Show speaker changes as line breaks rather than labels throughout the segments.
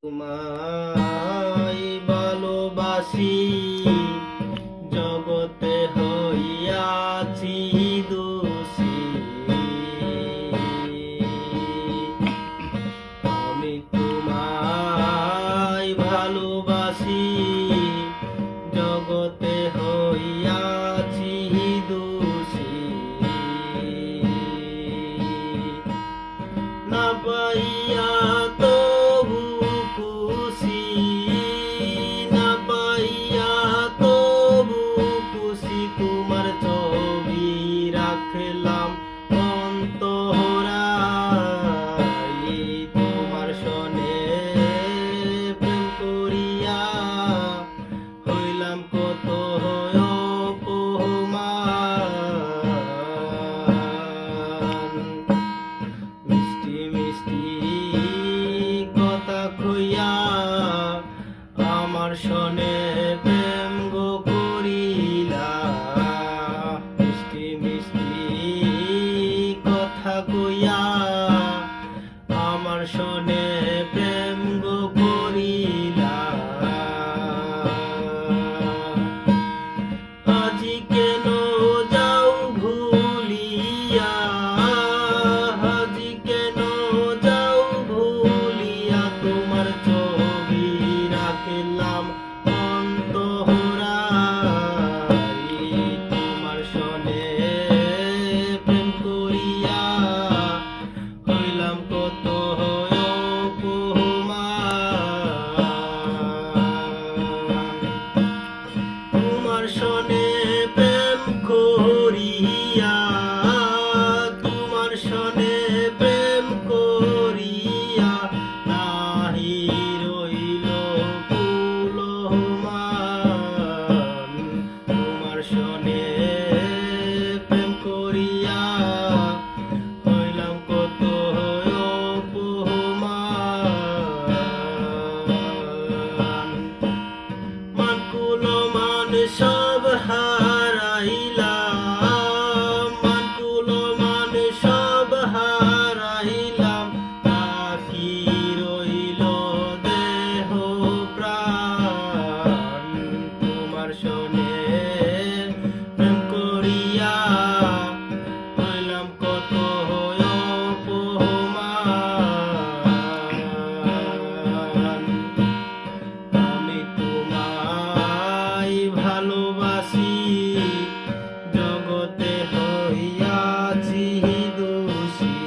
তোমায় ভালোবাসি, জগতে হইয়াছি দোষী। আমি তোমায় ভালোবাসি, জগতে হইয়াছি দোষী। না পাইয়া তবু খুশি, না পাইয়া তবু খুশি। তোমার ছবি রাখলাম অন্তরায়, তোমার সনে প্রেম করিয়া হইলাম কত অপমান। মিষ্টি মিষ্টি কথা কইয়া আমার সনে প্রেম গো করিলা। মিষ্টি মিষ্টি কথা কইয়া আমার সনে প্রেম গো করিলা। আজি কেন যাও ভুলিয়া, আজি কেন যাও ভুলিয়া। তোমার ছবি রাখলাম অন্তরায়, তোমার সনে প্রেম করিয়া হইলাম কত অপমান। তোমার সনে প্রেম করিয়া, তোমার সনে প্রেম করিয়া নাহি রইল কুলমান। তোমার সনে প্রেম করিয়া হইলাম কত অপমান। মান কুলো মান সব হারাইলাম, মান কুলো মান সব হারাইলাম। বাকি রইল দেহ প্রাণ, তোমার সনে প্রেম করিয়া হইলাম কত অপমান। আমি তোমায় ভালোবাসি, জগতে হইয়াছি দোষী।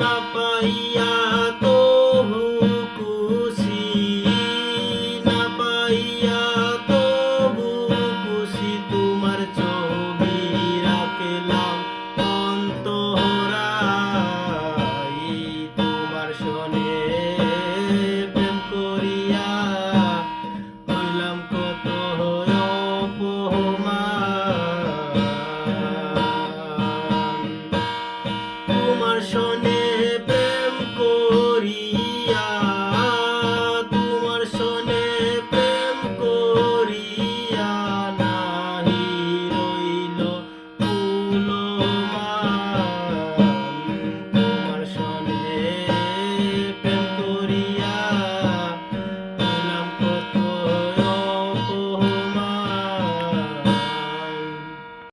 না পাইয়া